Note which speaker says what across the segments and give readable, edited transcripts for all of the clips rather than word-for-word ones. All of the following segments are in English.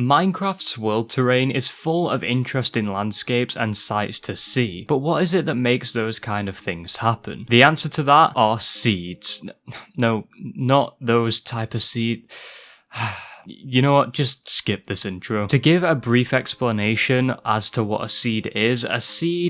Speaker 1: Minecraft's world terrain is full of interesting landscapes and sights to see, but what is it that makes those kind of things happen? The answer to that are seeds. No, not those type of seeds. You know what, just skip this intro. To give a brief explanation as to what a seed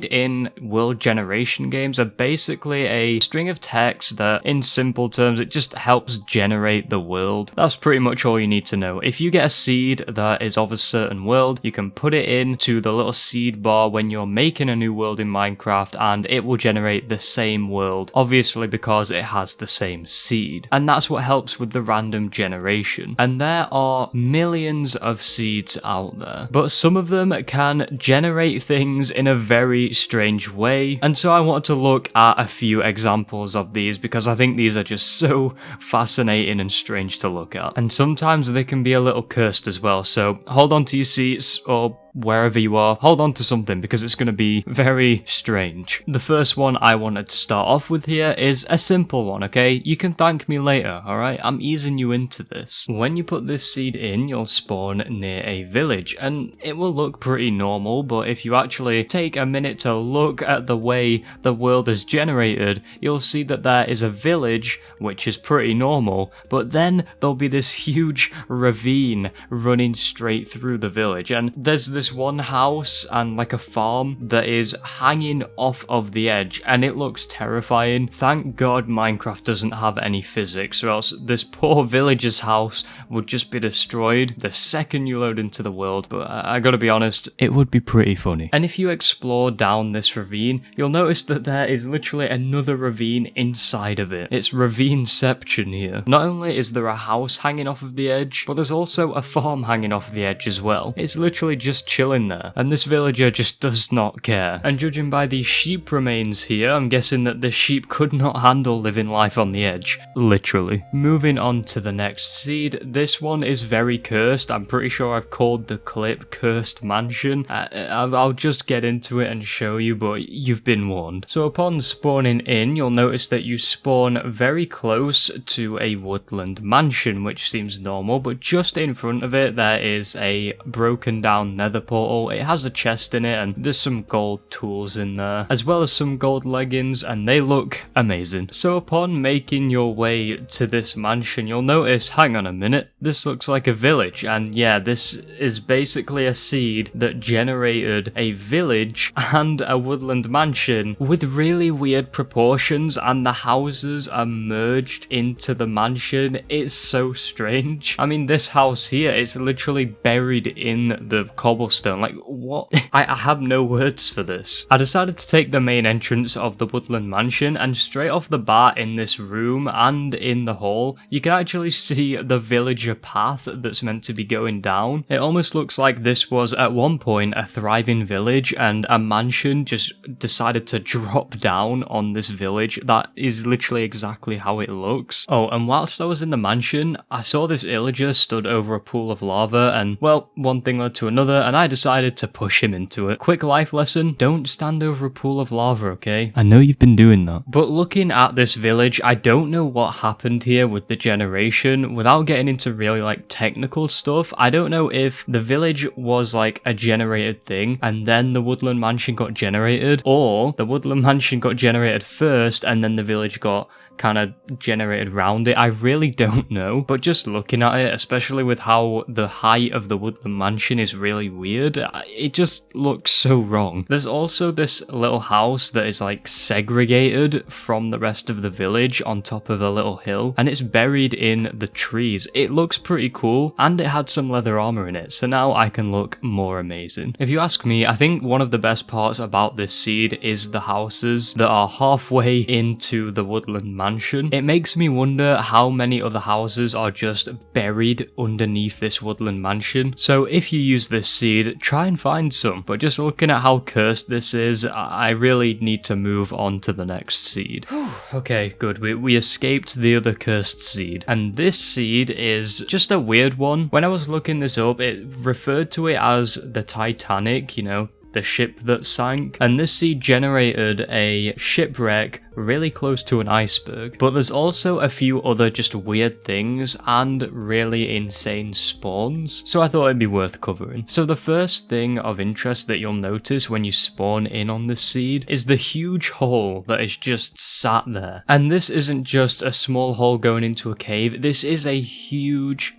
Speaker 1: in world generation games are basically a string of text that, in simple terms, it just helps generate the world. That's pretty much all you need to know. If you get a seed that is of a certain world, you can put it into the little seed bar when you're making a new world in Minecraft, and it will generate the same world, obviously because it has the same seed. And that's what helps with the random generation. And there are millions of seeds out there, but some of them can generate things in a very strange way, and so I wanted to look at a few examples of these because I think these are just so fascinating and strange to look at, and sometimes they can be a little cursed as well, so hold on to your seats, or wherever you are, hold on to something because it's going to be very strange. The first one I wanted to start off with here is a simple one, okay? You can thank me later, alright? I'm easing you into this. When you put this seed in, you'll spawn near a village, and it will look pretty normal, but if you actually take a minute to look at the way the world is generated, you'll see that there is a village, which is pretty normal, but then there'll be this huge ravine running straight through the village, and there's this one house and like a farm that is hanging off of the edge, and it looks terrifying. Thank God Minecraft doesn't have any physics, or else this poor villager's house would just be destroyed the second you load into the world, but I gotta be honest, it would be pretty funny. And if you explore down this ravine, you'll notice that there is literally another ravine inside of it. It's ravineception here. Not only is there a house hanging off of the edge, but there's also a farm hanging off the edge as well. It's literally just chilling there, and this villager just does not care. And judging by the sheep remains here, I'm guessing that the sheep could not handle living life on the edge. Literally. Moving on to the next seed, this one is very cursed. I'm pretty sure I've called the clip Cursed Mansion. I'll just get into it and show you, but you've been warned. So upon spawning in, you'll notice that you spawn very close to a woodland mansion, which seems normal, but just in front of it there is a broken down nether portal. It has a chest in it, and there's some gold tools in there, as well as some gold leggings, and they look amazing. So upon making your way to this mansion, you'll notice, hang on a minute, this looks like a village, and yeah, this is basically a seed that generated a village and a woodland mansion with really weird proportions, and the houses are merged into the mansion. It's so strange. I mean, this house here is literally buried in the cobblestone. Like, what? I have no words for this. I decided to take the main entrance of the woodland mansion, and straight off the bat in this room and in the hall, you can actually see the villager path that's meant to be going down. It almost looks like this was at one point a thriving village, and a mansion just decided to drop down on this village. That is literally exactly how it looks. Oh, and whilst I was in the mansion, I saw this illager stood over a pool of lava, and well, one thing led to another, and I decided to push him into it. Quick life lesson, don't stand over a pool of lava, okay? I know you've been doing that. But looking at this village, I don't know what happened here with the generation. Without getting into really like technical stuff, I don't know if the village was like a generated thing and then the woodland mansion got generated, or the woodland mansion got generated first and then the village got kind of generated around it. I really don't know, but just looking at it, especially with how the height of the woodland mansion is really weird, it just looks so wrong. There's also this little house that is like segregated from the rest of the village on top of a little hill, and it's buried in the trees. It looks pretty cool, and it had some leather armor in it, so now I can look more amazing. If you ask me, I think one of the best parts about this seed is the houses that are halfway into the woodland mansion. It makes me wonder how many other houses are just buried underneath this woodland mansion. So if you use this seed, try and find some. But just looking at how cursed this is, I really need to move on to the next seed. Okay, good. We escaped the other cursed seed. And this seed is just a weird one. When I was looking this up, it referred to it as the Titanic, you know, the ship that sank, and this seed generated a shipwreck really close to an iceberg. But there's also a few other just weird things and really insane spawns, so I thought it'd be worth covering. So the first thing of interest that you'll notice when you spawn in on this seed is the huge hole that is just sat there. And this isn't just a small hole going into a cave, this is a huge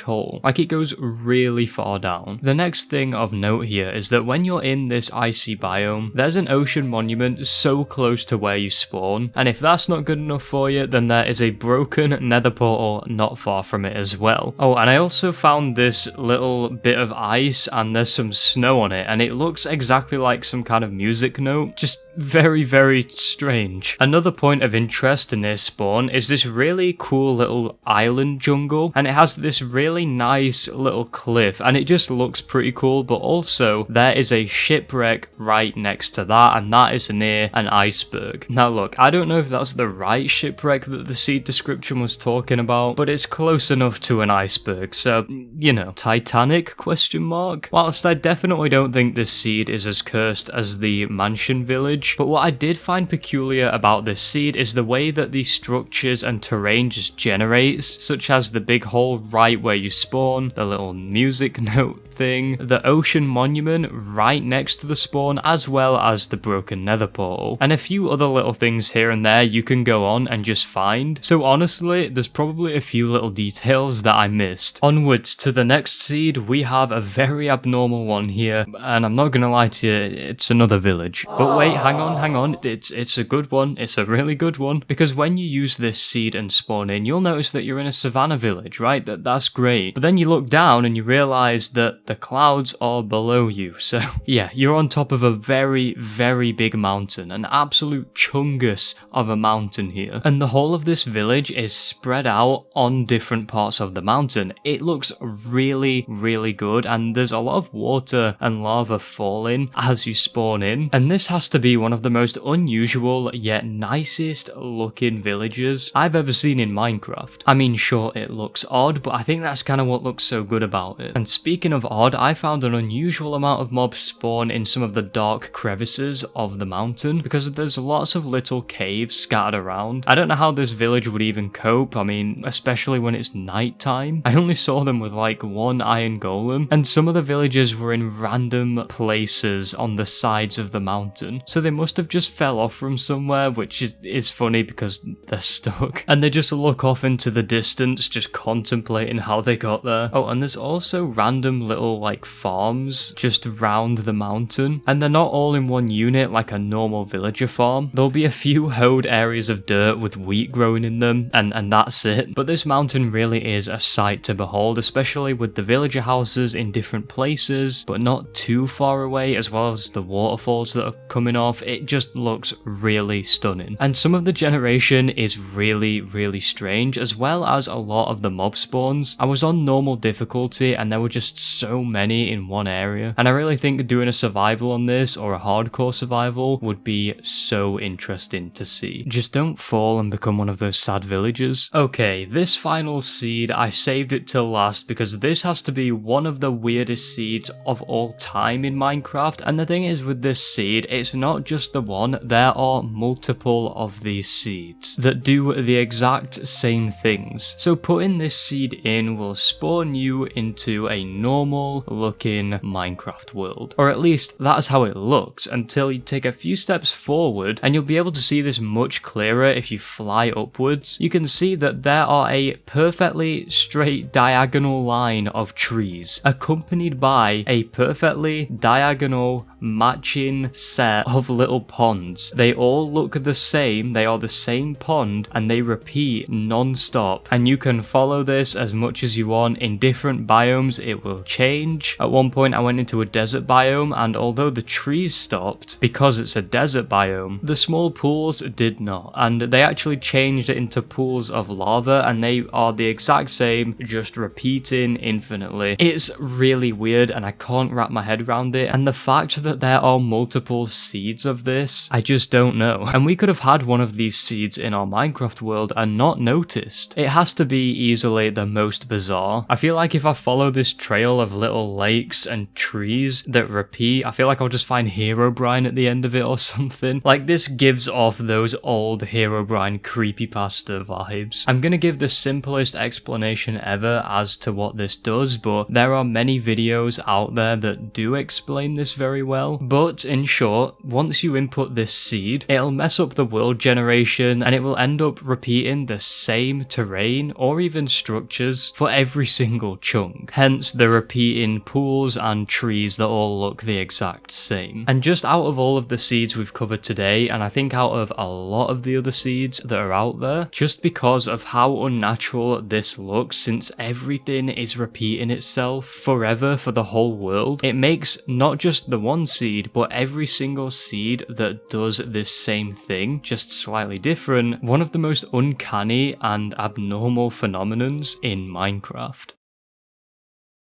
Speaker 1: hole. Like, it goes really far down. The next thing of note here is that when you're in this icy biome, there's an ocean monument so close to where you spawn, and if that's not good enough for you, then there is a broken nether portal not far from it as well. Oh, and I also found this little bit of ice and there's some snow on it, and it looks exactly like some kind of music note. Just very strange. Another point of interest in this spawn is this really cool little island jungle, and it has this really nice little cliff, and it just looks pretty cool, but also there is a shipwreck right next to that, and that is near an iceberg. Now look, I don't know if that's the right shipwreck that the seed description was talking about, but it's close enough to an iceberg, so, you know, Titanic, question mark? Whilst I definitely don't think this seed is as cursed as the mansion village, but what I did find peculiar about this seed is the way that the structures and terrain just generates, such as the big hole right where you spawn, the little music note thing, the ocean monument right next to the spawn, as well as the broken nether portal, and a few other little things here and there you can go on and just find. So honestly, there's probably a few little details that I missed. Onwards to the next seed, we have a very abnormal one here, and I'm not gonna lie to you, it's another village. But wait, hang on, it's a good one, it's a really good one, because when you use this seed and spawn in, you'll notice that you're in a savannah village, right? That's great. But then you look down and you realize that the clouds are below you, so yeah, you're on top of a very big mountain, an absolute chungus of a mountain here, and the whole of this village is spread out on different parts of the mountain. It looks really good, and there's a lot of water and lava falling as you spawn in, and this has to be one of the most unusual yet nicest looking villages I've ever seen in Minecraft. I mean, sure, it looks odd, but I think that's kind of what looks so good about it. And speaking of odd, I found an unusual amount of mobs spawn in some of the dark crevices of the mountain, because there's lots of little caves scattered around. I don't know how this village would even cope, I mean, especially when it's nighttime. I only saw them with like one iron golem, and some of the villages were in random places on the sides of the mountain, so they must have just fell off from somewhere, which is funny because they're stuck, and they just look off into the distance just contemplating how they got there. Oh, and there's also random little like farms just round the mountain, and they're not all in one unit like a normal villager farm. There'll be a few hoed areas of dirt with wheat growing in them, and that's it. But this mountain really is a sight to behold, especially with the villager houses in different places but not too far away, as well as the waterfalls that are coming off. It just looks really stunning, and some of the generation is really strange, as well as a lot of the mob spawns. I was on normal difficulty and there were just so many in one area, and I really think doing a survival on this, or a hardcore survival, would be so interesting to see. Just don't fall and become one of those sad villagers. Okay, this final seed, I saved it till last because this has to be one of the weirdest seeds of all time in Minecraft, and the thing is with this seed, it's not just the one, there are multiple of these seeds that do the exact same things. So putting this seed in will spawn you into a normal looking Minecraft world, or at least that's how it looks, until you take a few steps forward, and you'll be able to see this much clearer if you fly upwards. You can see that there are a perfectly straight diagonal line of trees, accompanied by a perfectly diagonal matching set of little ponds. They all look the same, they are the same pond, and they repeat non-stop, and you can follow this as much as you want. In different biomes it will change. At one point I went into a desert biome, and although the trees stopped because it's a desert biome, the small pools did not, and they actually changed it into pools of lava, and they are the exact same, just repeating infinitely. It's really weird and I can't wrap my head around it, and the fact that that there are multiple seeds of this? I just don't know. And we could have had one of these seeds in our Minecraft world and not noticed. It has to be easily the most bizarre. I feel like if I follow this trail of little lakes and trees that repeat, I feel like I'll just find Herobrine at the end of it or something. Like, this gives off those old Herobrine creepypasta vibes. I'm gonna give the simplest explanation ever as to what this does, but there are many videos out there that do explain this very well. But in short, once you input this seed, it'll mess up the world generation and it will end up repeating the same terrain or even structures for every single chunk. Hence the repeating pools and trees that all look the exact same. And just out of all of the seeds we've covered today, and I think out of a lot of the other seeds that are out there, just because of how unnatural this looks, since everything is repeating itself forever for the whole world, it makes not just the one seed, but every single seed that does this same thing, just slightly different, one of the most uncanny and abnormal phenomenons in Minecraft.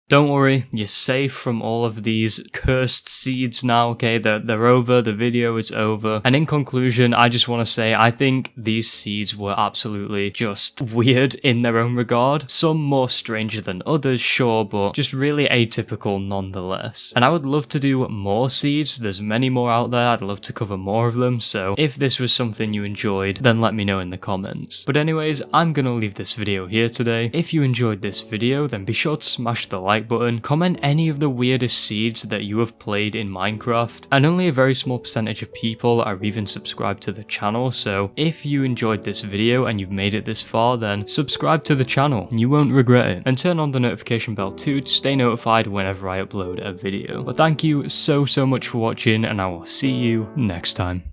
Speaker 1: Don't worry, you're safe from all of these cursed seeds now, okay? They're over, the video is over. And in conclusion, I just want to say I think these seeds were absolutely just weird in their own regard. Some more stranger than others, sure, but just really atypical nonetheless. And I would love to do more seeds. There's many more out there. I'd love to cover more of them. So if this was something you enjoyed, then let me know in the comments. But anyways, I'm gonna leave this video here today. If you enjoyed this video, then be sure to smash the like button, comment any of the weirdest seeds that you have played in Minecraft, and only a very small percentage of people are even subscribed to the channel, so if you enjoyed this video and you've made it this far, then subscribe to the channel, you won't regret it, and turn on the notification bell too to stay notified whenever I upload a video. But thank you so much for watching, and I will see you next time.